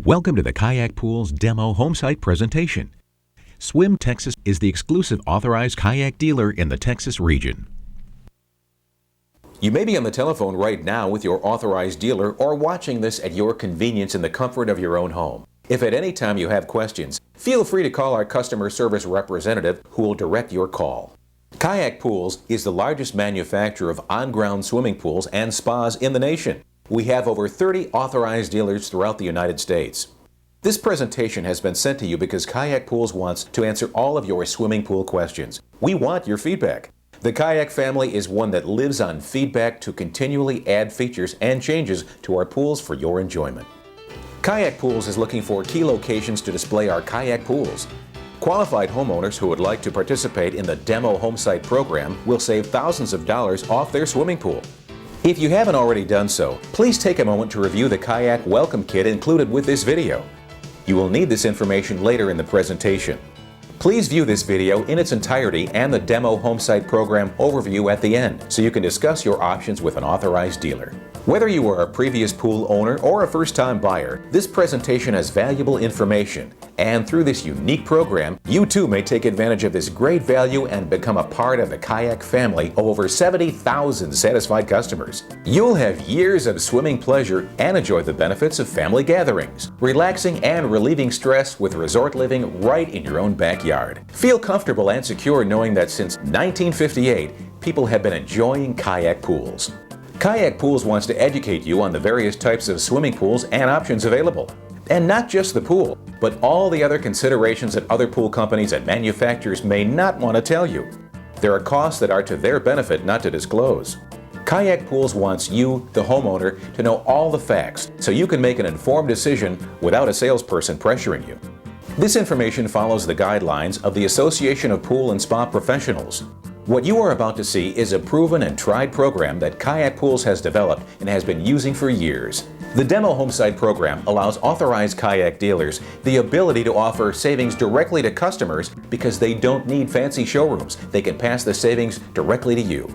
Welcome to the Kayak Pools Demo Homesite presentation. Swim Texas is the exclusive authorized kayak dealer in the Texas region. You may be on the telephone right now with your authorized dealer or watching this at your convenience in the comfort of your own home. If at any time you have questions, feel free to call our customer service representative who will direct your call. Kayak Pools is the largest manufacturer of on-ground swimming pools and spas in the nation. We have over 30 authorized dealers throughout the United States. This presentation has been sent to you because Kayak Pools wants to answer all of your swimming pool questions. We want your feedback. The Kayak family is one that lives on feedback to continually add features and changes to our pools for your enjoyment. Kayak Pools is looking for key locations to display our kayak pools. Qualified homeowners who would like to participate in the Demo Homesite program will save thousands of dollars off their swimming pool. If you haven't already done so, please take a moment to review the Kayak Welcome Kit included with this video. You will need this information later in the presentation. Please view this video in its entirety and the Demo Homesite program overview at the end so you can discuss your options with an authorized dealer. Whether you are a previous pool owner or a first-time buyer, this presentation has valuable information, and through this unique program, you too may take advantage of this great value and become a part of the Kayak family of over 70,000 satisfied customers. You'll have years of swimming pleasure and enjoy the benefits of family gatherings, relaxing and relieving stress with resort living right in your own backyard. Feel comfortable and secure knowing that since 1958, people have been enjoying kayak pools. Kayak Pools wants to educate you on the various types of swimming pools and options available. And not just the pool, but all the other considerations that other pool companies and manufacturers may not want to tell you. There are costs that are to their benefit not to disclose. Kayak Pools wants you, the homeowner, to know all the facts so you can make an informed decision without a salesperson pressuring you. This information follows the guidelines of the Association of Pool and Spa Professionals. What you are about to see is a proven and tried program that Kayak Pools has developed and has been using for years. The Demo Homesite program allows authorized kayak dealers the ability to offer savings directly to customers because they don't need fancy showrooms. They can pass the savings directly to you.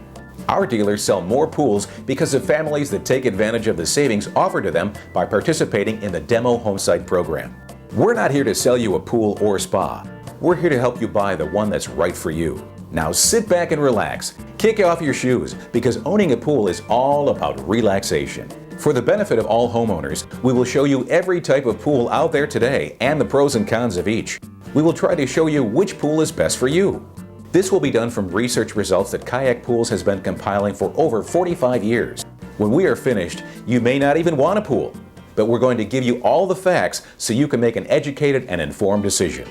Our dealers sell more pools because of families that take advantage of the savings offered to them by participating in the Demo Homesite program. We're not here to sell you a pool or spa. We're here to help you buy the one that's right for you. Now sit back and relax. Kick off your shoes because owning a pool is all about relaxation. For the benefit of all homeowners, we will show you every type of pool out there today and the pros and cons of each. We will try to show you which pool is best for you. This will be done from research results that Kayak Pools has been compiling for over 45 years. When we are finished, you may not even want a pool, but we're going to give you all the facts so you can make an educated and informed decision.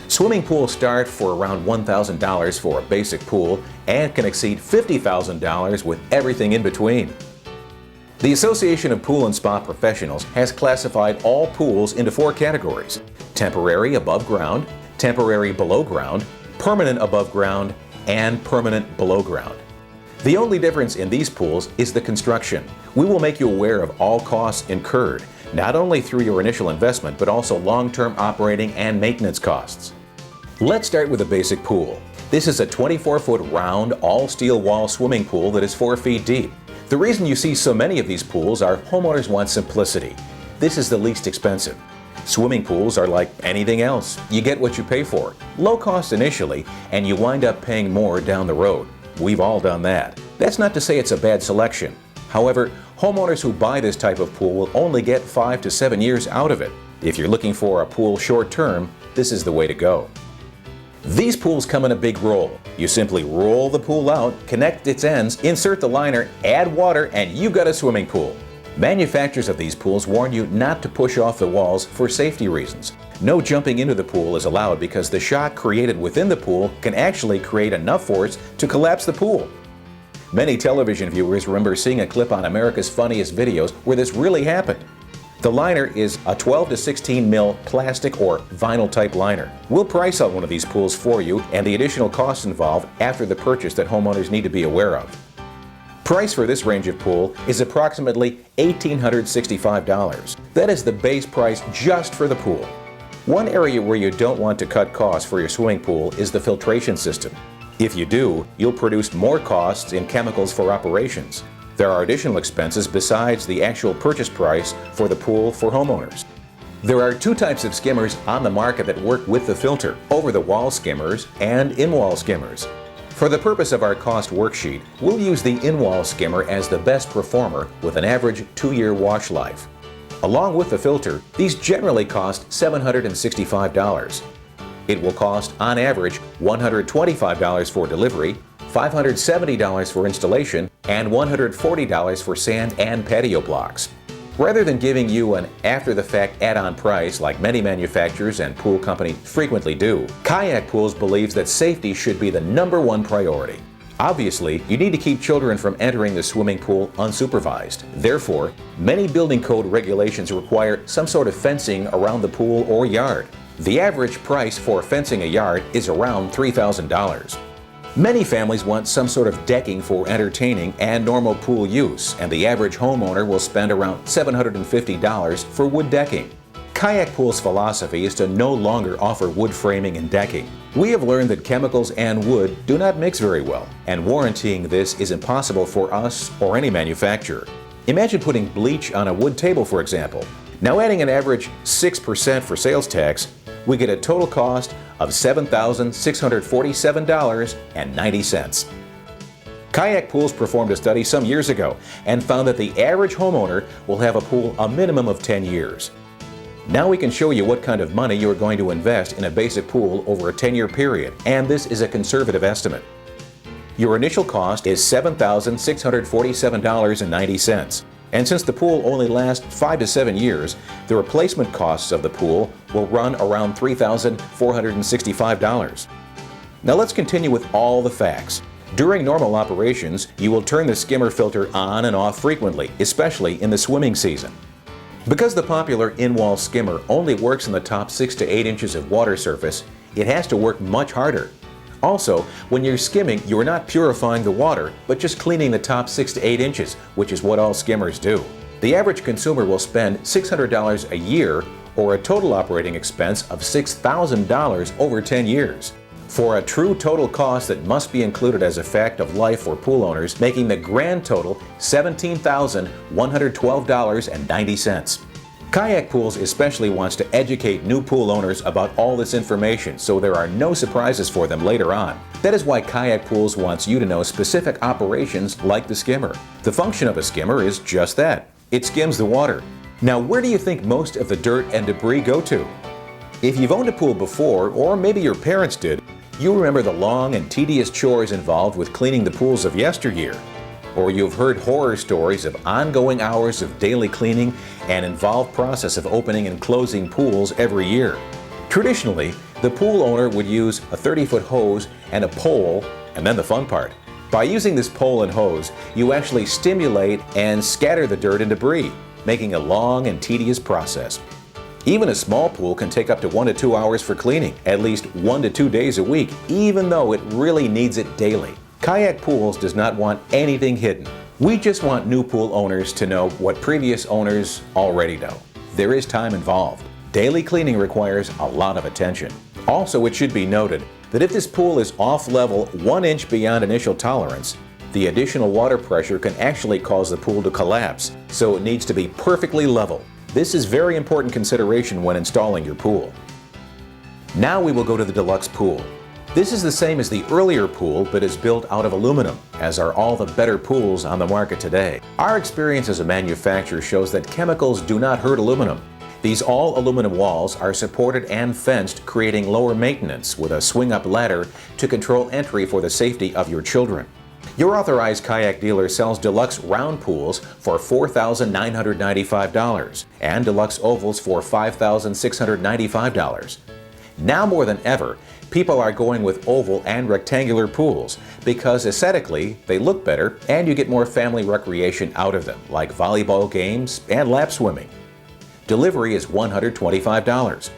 Swimming pools start for around $1,000 for a basic pool and can exceed $50,000 with everything in between. The Association of Pool and Spa Professionals has classified all pools into 4 categories: temporary above ground, temporary below ground, permanent above ground, and permanent below ground. The only difference in these pools is the construction. We will make you aware of all costs incurred, not only through your initial investment, but also long-term operating and maintenance costs. Let's start with a basic pool. This is a 24-foot round, all-steel wall swimming pool that is 4 feet deep. The reason you see so many of these pools are homeowners want simplicity. This is the least expensive. Swimming pools are like anything else. You get what you pay for. Low cost initially, and you wind up paying more down the road. We've all done that. That's not to say it's a bad selection. However, homeowners who buy this type of pool will only get 5 to 7 years out of it. If you're looking for a pool short term, this is the way to go. These pools come in a big roll. You simply roll the pool out, connect its ends, insert the liner, add water, and you've got a swimming pool. Manufacturers of these pools warn you not to push off the walls for safety reasons. No jumping into the pool is allowed because the shock created within the pool can actually create enough force to collapse the pool. Many television viewers remember seeing a clip on America's Funniest Videos where this really happened. The liner is a 12 to 16 mil plastic or vinyl type liner. We'll price out one of these pools for you and the additional costs involved after the purchase that homeowners need to be aware of. Price for this range of pool is approximately $1,865. That is the base price just for the pool. One area where you don't want to cut costs for your swimming pool is the filtration system. If you do, you'll produce more costs in chemicals for operations. There are additional expenses besides the actual purchase price for the pool for homeowners. There are two types of skimmers on the market that work with the filter: over-the-wall skimmers and in-wall skimmers. For the purpose of our cost worksheet, we'll use the in-wall skimmer as the best performer with an average 2-year wash life. Along with the filter, these generally cost $765. It will cost, on average, $125 for delivery, $570 for installation, and $140 for sand and patio blocks. Rather than giving you an after-the-fact add-on price like many manufacturers and pool companies frequently do, Kayak Pools believes that safety should be the #1 priority. Obviously, you need to keep children from entering the swimming pool unsupervised. Therefore, many building code regulations require some sort of fencing around the pool or yard. The average price for fencing a yard is around $3,000. Many families want some sort of decking for entertaining and normal pool use, and the average homeowner will spend around $750 for wood decking. Kayak Pools' philosophy is to no longer offer wood framing and decking. We have learned that chemicals and wood do not mix very well, and warrantying this is impossible for us or any manufacturer. Imagine putting bleach on a wood table, for example. Now, adding an average 6% for sales tax, we get a total cost of $7,647.90. Kayak Pools performed a study some years ago and found that the average homeowner will have a pool a minimum of 10 years. Now we can show you what kind of money you are going to invest in a basic pool over a 10-year period, and this is a conservative estimate. Your initial cost is $7,647.90. And since the pool only lasts 5 to 7 years, the replacement costs of the pool will run around $3,465. Now let's continue with all the facts. During normal operations, you will turn the skimmer filter on and off frequently, especially in the swimming season. Because the popular in-wall skimmer only works in the top 6 to 8 inches of water surface, it has to work much harder. Also, when you're skimming, you are not purifying the water, but just cleaning the top 6 to 8 inches, which is what all skimmers do. The average consumer will spend $600 a year, or a total operating expense of $6,000 over 10 years. For a true total cost that must be included as a fact of life for pool owners, making the grand total $17,112.90. Kayak Pools especially wants to educate new pool owners about all this information so there are no surprises for them later on. That is why Kayak Pools wants you to know specific operations like the skimmer. The function of a skimmer is just that. It skims the water. Now, where do you think most of the dirt and debris go to? If you've owned a pool before, or maybe your parents did, you remember the long and tedious chores involved with cleaning the pools of yesteryear. Or you've heard horror stories of ongoing hours of daily cleaning and involved process of opening and closing pools every year. Traditionally, the pool owner would use a 30-foot hose and a pole, and then the fun part. By using this pole and hose, you actually stimulate and scatter the dirt and debris, making a long and tedious process. Even a small pool can take up to 1 to 2 hours for cleaning, at least 1 to 2 days a week, even though it really needs it daily. Kayak Pools does not want anything hidden. We just want new pool owners to know what previous owners already know. There is time involved. Daily cleaning requires a lot of attention. Also, it should be noted that if this pool is off level 1 inch beyond initial tolerance, the additional water pressure can actually cause the pool to collapse, so it needs to be perfectly level. This is very important consideration when installing your pool. Now we will go to the Deluxe pool. This is the same as the earlier pool, but is built out of aluminum, as are all the better pools on the market today. Our experience as a manufacturer shows that chemicals do not hurt aluminum. These all-aluminum walls are supported and fenced, creating lower maintenance with a swing-up ladder to control entry for the safety of your children. Your authorized kayak dealer sells Deluxe round pools for $4,995 and Deluxe ovals for $5,695. Now more than ever, people are going with oval and rectangular pools because aesthetically they look better and you get more family recreation out of them, like volleyball games and lap swimming. Delivery is $125.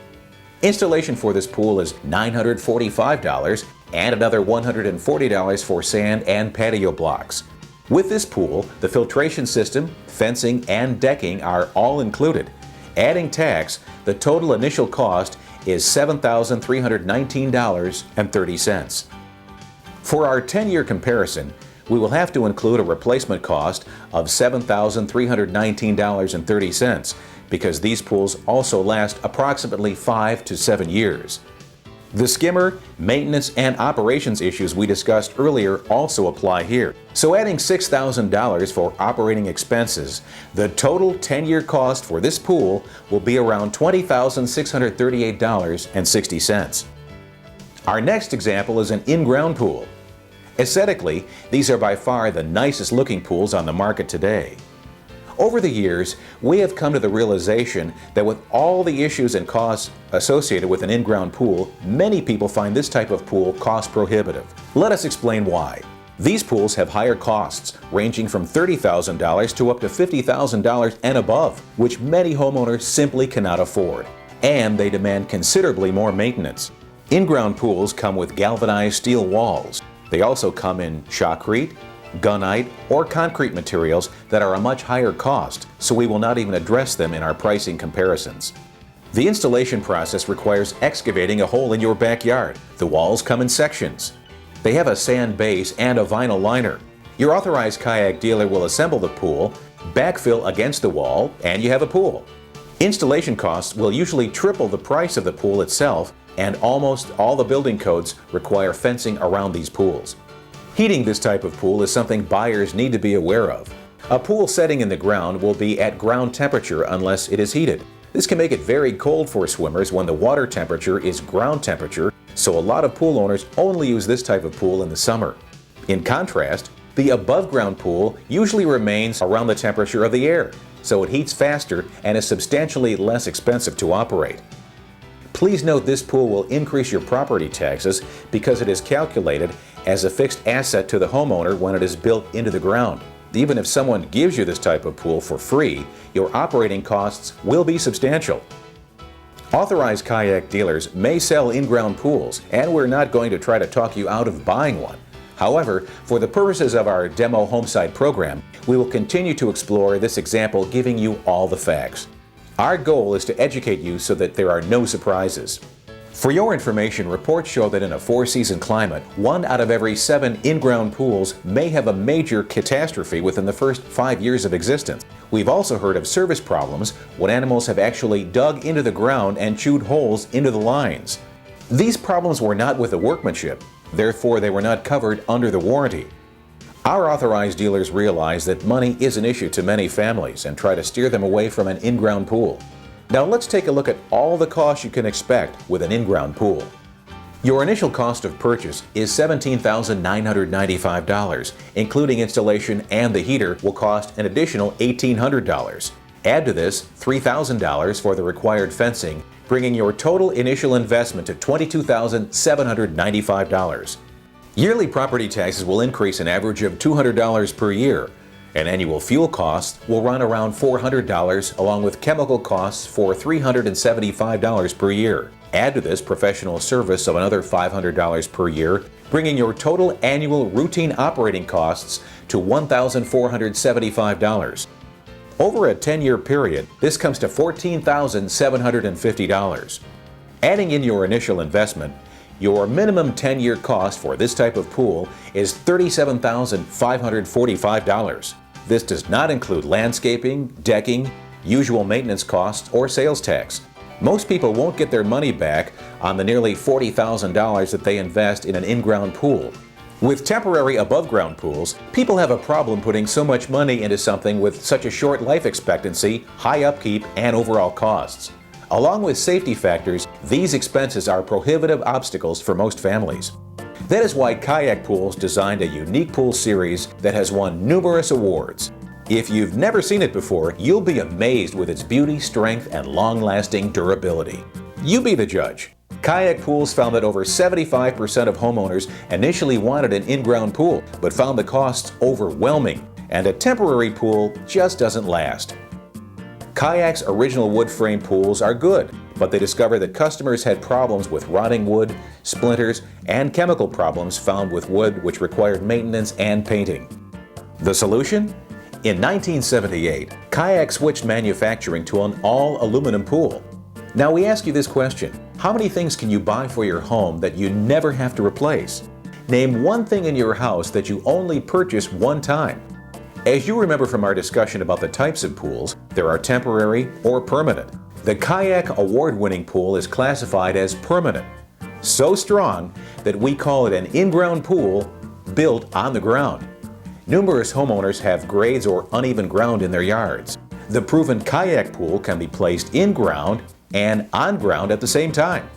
Installation for this pool is $945 and another $140 for sand and patio blocks. With this pool, the filtration system, fencing, and decking are all included. Adding tax, the total initial cost is $7,319.30. For our 10-year comparison, we will have to include a replacement cost of $7,319.30 because these pools also last approximately 5 to 7 years. The skimmer, maintenance, and operations issues we discussed earlier also apply here. So adding $6,000 for operating expenses, the total 10-year cost for this pool will be around $20,638.60. Our next example is an in-ground pool. Aesthetically, these are by far the nicest looking pools on the market today. Over the years, we have come to the realization that with all the issues and costs associated with an in-ground pool, many people find this type of pool cost prohibitive. Let us explain why. These pools have higher costs, ranging from $30,000 to up to $50,000 and above, which many homeowners simply cannot afford. And they demand considerably more maintenance. In-ground pools come with galvanized steel walls. They also come in shotcrete, gunite, or concrete materials that are a much higher cost, so we will not even address them in our pricing comparisons. The installation process requires excavating a hole in your backyard. The walls come in sections. They have a sand base and a vinyl liner. Your authorized kayak dealer will assemble the pool, backfill against the wall, and you have a pool. Installation costs will usually triple the price of the pool itself, and almost all the building codes require fencing around these pools. Heating this type of pool is something buyers need to be aware of. A pool setting in the ground will be at ground temperature unless it is heated. This can make it very cold for swimmers when the water temperature is ground temperature, so a lot of pool owners only use this type of pool in the summer. In contrast, the above ground pool usually remains around the temperature of the air, so it heats faster and is substantially less expensive to operate. Please note this pool will increase your property taxes because it is calculated as a fixed asset to the homeowner when it is built into the ground. Even if someone gives you this type of pool for free, your operating costs will be substantial. Authorized kayak dealers may sell in-ground pools, and we're not going to try to talk you out of buying one. However, for the purposes of our demo Homesite program, we will continue to explore this example, giving you all the facts. Our goal is to educate you so that there are no surprises. For your information, reports show that in a four-season climate, 1 out of every 7 in-ground pools may have a major catastrophe within the first 5 years of existence. We've also heard of service problems when animals have actually dug into the ground and chewed holes into the lines. These problems were not with the workmanship, therefore they were not covered under the warranty. Our authorized dealers realize that money is an issue to many families and try to steer them away from an in-ground pool. Now let's take a look at all the costs you can expect with an in-ground pool. Your initial cost of purchase is $17,995, including installation, and the heater will cost an additional $1,800. Add to this $3,000 for the required fencing, bringing your total initial investment to $22,795. Yearly property taxes will increase an average of $200 per year, and annual fuel costs will run around $400, along with chemical costs for $375 per year. Add to this professional service of another $500 per year, bringing your total annual routine operating costs to $1,475. Over a 10-year period, this comes to $14,750. Adding in your initial investment, your minimum 10-year cost for this type of pool is $37,545. This does not include landscaping, decking, usual maintenance costs, or sales tax. Most people won't get their money back on the nearly $40,000 that they invest in an in-ground pool. With temporary above-ground pools, people have a problem putting so much money into something with such a short life expectancy, high upkeep, and overall costs. Along with safety factors, these expenses are prohibitive obstacles for most families. That is why Kayak Pools designed a unique pool series that has won numerous awards. If you've never seen it before, you'll be amazed with its beauty, strength, and long-lasting durability. You be the judge. Kayak Pools found that over 75% of homeowners initially wanted an in-ground pool, but found the costs overwhelming, and a temporary pool just doesn't last. Kayak's original wood frame pools are good, but they discovered that customers had problems with rotting wood, splinters, and chemical problems found with wood which required maintenance and painting. The solution? In 1978, Kayak switched manufacturing to an all-aluminum pool. Now we ask you this question: how many things can you buy for your home that you never have to replace? Name one thing in your house that you only purchase one time. As you remember from our discussion about the types of pools, there are temporary or permanent. The Kayak award-winning pool is classified as permanent, so strong that we call it an in-ground pool built on the ground. Numerous homeowners have grades or uneven ground in their yards. The proven kayak pool can be placed in ground and on ground at the same time.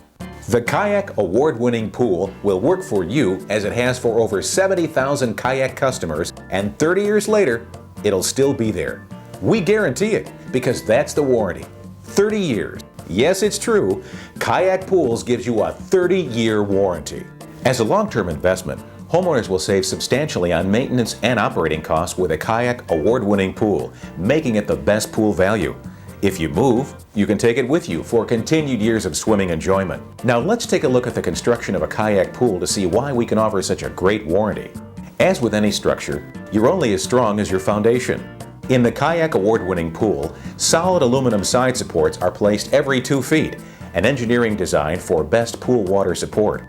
The Kayak award-winning pool will work for you as it has for over 70,000 kayak customers, and 30 years later, it'll still be there. We guarantee it because that's the warranty. 30 years. Yes, it's true. Kayak Pools gives you a 30-year warranty. As a long-term investment, homeowners will save substantially on maintenance and operating costs with a Kayak award-winning pool, making it the best pool value. If you move, you can take it with you for continued years of swimming enjoyment. Now let's take a look at the construction of a kayak pool to see why we can offer such a great warranty. As with any structure, you're only as strong as your foundation. In the Kayak award-winning pool, solid aluminum side supports are placed every 2 feet, an engineering design for best pool water support.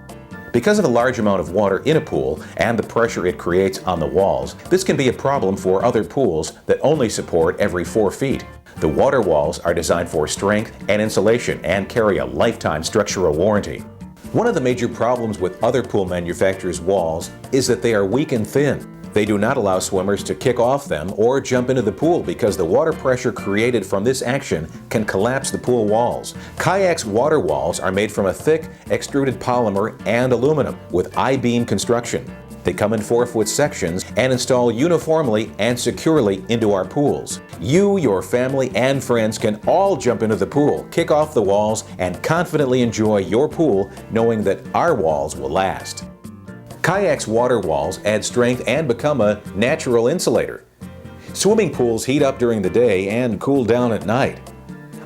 Because of the large amount of water in a pool and the pressure it creates on the walls, this can be a problem for other pools that only support every 4 feet. The water walls are designed for strength and insulation and carry a lifetime structural warranty. One of the major problems with other pool manufacturers' walls is that they are weak and thin. They do not allow swimmers to kick off them or jump into the pool because the water pressure created from this action can collapse the pool walls. Kayak's water walls are made from a thick, extruded polymer and aluminum with I-beam construction. They come in 4-foot sections and install uniformly and securely into our pools. You, your family, and friends can all jump into the pool, kick off the walls, and confidently enjoy your pool knowing that our walls will last. Kayak's water walls add strength and become a natural insulator. Swimming pools heat up during the day and cool down at night.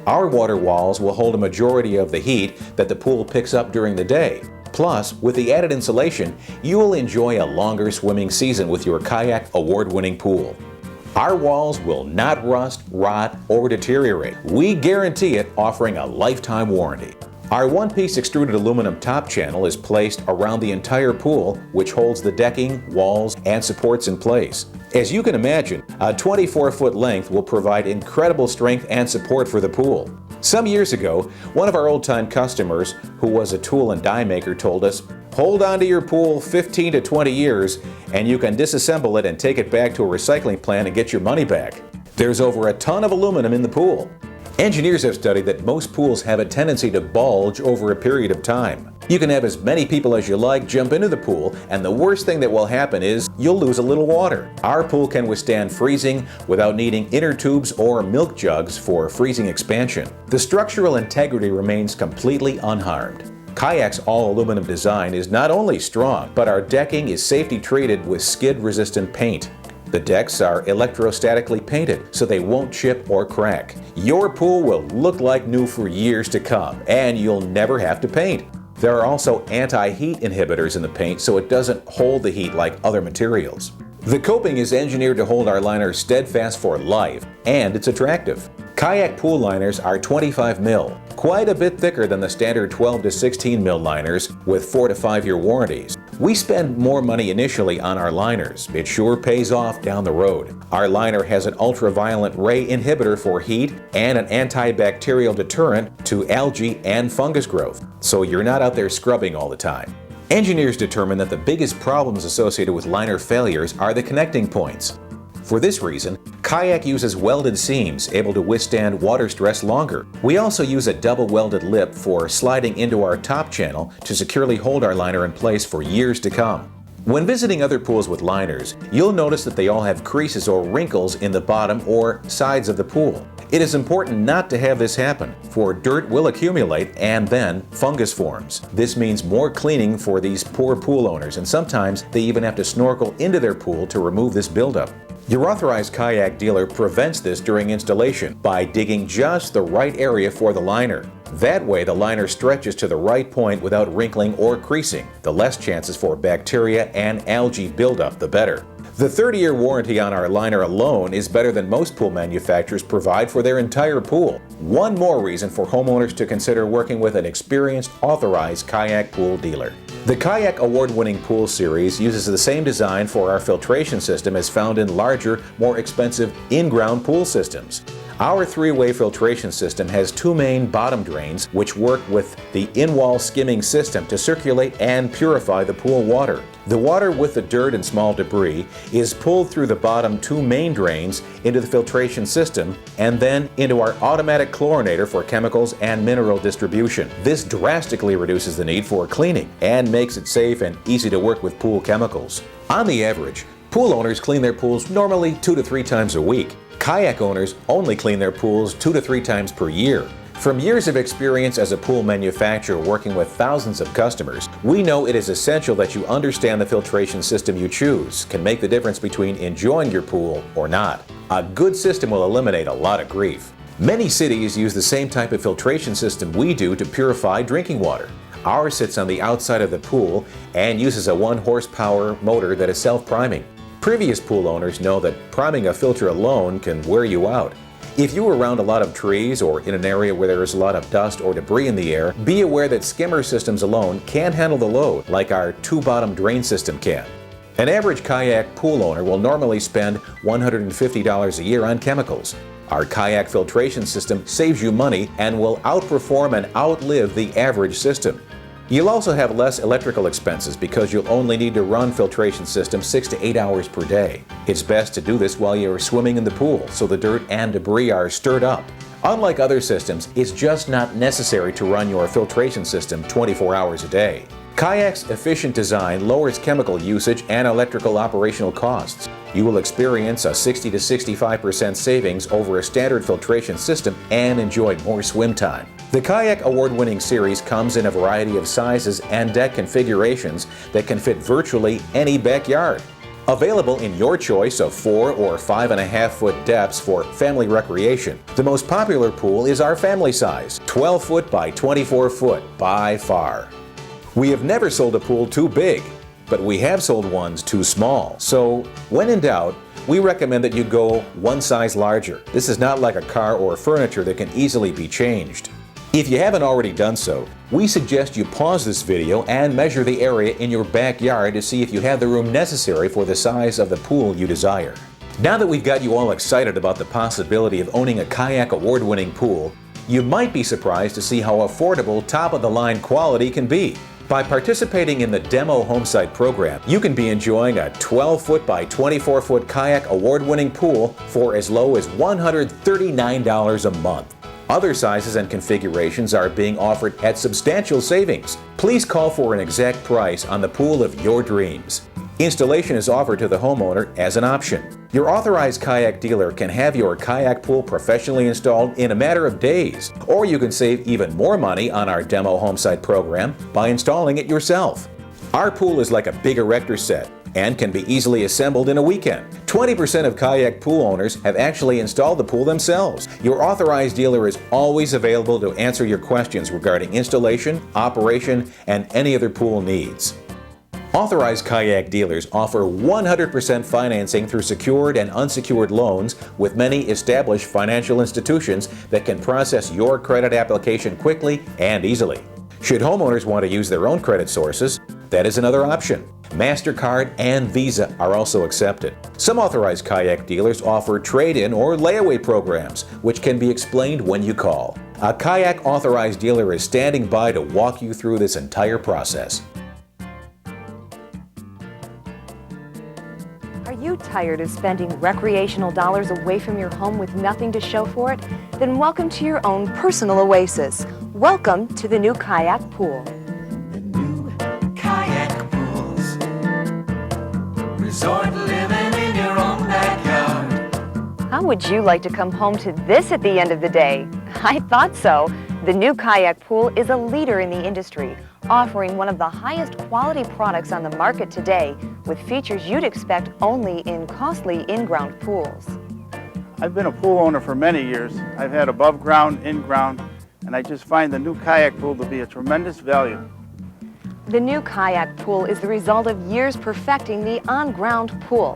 Our water walls will hold a majority of the heat that the pool picks up during the day. Plus, with the added insulation, you will enjoy a longer swimming season with your Kayak award-winning pool. Our walls will not rust, rot, or deteriorate. We guarantee it, offering a lifetime warranty. Our one-piece extruded aluminum top channel is placed around the entire pool, which holds the decking, walls, and supports in place. As you can imagine, a 24-foot length will provide incredible strength and support for the pool. Some years ago, one of our old-time customers, who was a tool and die maker, told us, "Hold on to your pool 15 to 20 years and you can disassemble it and take it back to a recycling plant and get your money back." There's over a ton of aluminum in the pool. Engineers have studied that most pools have a tendency to bulge over a period of time. You can have as many people as you like jump into the pool, and the worst thing that will happen is you'll lose a little water. Our pool can withstand freezing without needing inner tubes or milk jugs for freezing expansion. The structural integrity remains completely unharmed. Kayak's all-aluminum design is not only strong, but our decking is safety treated with skid-resistant paint. The decks are electrostatically painted so they won't chip or crack. Your pool will look like new for years to come, and you'll never have to paint. There are also anti-heat inhibitors in the paint so it doesn't hold the heat like other materials. The coping is engineered to hold our liners steadfast for life, and it's attractive. Kayak pool liners are 25 mil, quite a bit thicker than the standard 12 to 16 mil liners with 4 to 5 year warranties. We spend more money initially on our liners. It sure pays off down the road. Our liner has an ultraviolet ray inhibitor for heat and an antibacterial deterrent to algae and fungus growth, so you're not out there scrubbing all the time. Engineers determine that the biggest problems associated with liner failures are the connecting points. For this reason, Kayak uses welded seams able to withstand water stress longer. We also use a double welded lip for sliding into our top channel to securely hold our liner in place for years to come. When visiting other pools with liners, you'll notice that they all have creases or wrinkles in the bottom or sides of the pool. It is important not to have this happen, for dirt will accumulate and then fungus forms. This means more cleaning for these poor pool owners, and sometimes they even have to snorkel into their pool to remove this buildup. Your authorized kayak dealer prevents this during installation by digging just the right area for the liner. That way the liner stretches to the right point without wrinkling or creasing. The less chances for bacteria and algae buildup, the better. The 30-year warranty on our liner alone is better than most pool manufacturers provide for their entire pool. One more reason for homeowners to consider working with an experienced, authorized kayak pool dealer. The Kayak Award-winning pool series uses the same design for our filtration system as found in larger, more expensive in-ground pool systems. Our three-way filtration system has two main bottom drains which work with the in-wall skimming system to circulate and purify the pool water. The water with the dirt and small debris is pulled through the bottom two main drains into the filtration system and then into our automatic chlorinator for chemicals and mineral distribution. This drastically reduces the need for cleaning and makes it safe and easy to work with pool chemicals. On the average, pool owners clean their pools normally 2 to 3 times a week. Kayak owners only clean their pools 2 to 3 times per year. From years of experience as a pool manufacturer working with thousands of customers, we know it is essential that you understand the filtration system you choose can make the difference between enjoying your pool or not. A good system will eliminate a lot of grief. Many cities use the same type of filtration system we do to purify drinking water. Ours sits on the outside of the pool and uses a 1 horsepower motor that is self-priming. Previous pool owners know that priming a filter alone can wear you out. If you are around a lot of trees or in an area where there is a lot of dust or debris in the air, be aware that skimmer systems alone can't handle the load like our two-bottom drain system can. An average kayak pool owner will normally spend $150 a year on chemicals. Our kayak filtration system saves you money and will outperform and outlive the average system. You'll also have less electrical expenses because you'll only need to run filtration system 6 to 8 hours per day. It's best to do this while you're swimming in the pool so the dirt and debris are stirred up. Unlike other systems, it's just not necessary to run your filtration system 24 hours a day. Kayak's efficient design lowers chemical usage and electrical operational costs. You will experience a 60 to 65% savings over a standard filtration system and enjoy more swim time. The Kayak Award-winning series comes in a variety of sizes and deck configurations that can fit virtually any backyard. Available in your choice of 4 or 5.5 foot depths for family recreation. The most popular pool is our family size, 12 foot by 24 foot by far. We have never sold a pool too big, but we have sold ones too small. So, when in doubt, we recommend that you go one size larger. This is not like a car or furniture that can easily be changed. If you haven't already done so, we suggest you pause this video and measure the area in your backyard to see if you have the room necessary for the size of the pool you desire. Now that we've got you all excited about the possibility of owning a Kayak Award-winning pool, you might be surprised to see how affordable top-of-the-line quality can be. By participating in the Demo Homesite program, you can be enjoying a 12 foot by 24 foot Kayak Award-winning pool for as low as $139 a month. Other sizes and configurations are being offered at substantial savings. Please call for an exact price on the pool of your dreams. Installation is offered to the homeowner as an option. Your authorized kayak dealer can have your kayak pool professionally installed in a matter of days, or you can save even more money on our Demo Homesite program by installing it yourself. Our pool is like a big erector set and can be easily assembled in a weekend. 20% of kayak pool owners have actually installed the pool themselves. Your authorized dealer is always available to answer your questions regarding installation, operation, and any other pool needs. Authorized kayak dealers offer 100% financing through secured and unsecured loans with many established financial institutions that can process your credit application quickly and easily. Should homeowners want to use their own credit sources, that is another option. MasterCard and Visa are also accepted. Some authorized kayak dealers offer trade-in or layaway programs, which can be explained when you call. A kayak authorized dealer is standing by to walk you through this entire process. Are you tired of spending recreational dollars away from your home with nothing to show for it? Then welcome to your own personal oasis. Welcome to the new Kayak Pool. The new Kayak Pools. Resort living in your own backyard. How would you like to come home to this at the end of the day? I thought so. The new Kayak Pool is a leader in the industry, offering one of the highest quality products on the market today with features you'd expect only in costly in-ground pools. I've been a pool owner for many years. I've had above ground, in ground, and I just find the new Kayak Pool to be a tremendous value. The new Kayak Pool is the result of years perfecting the on-ground pool.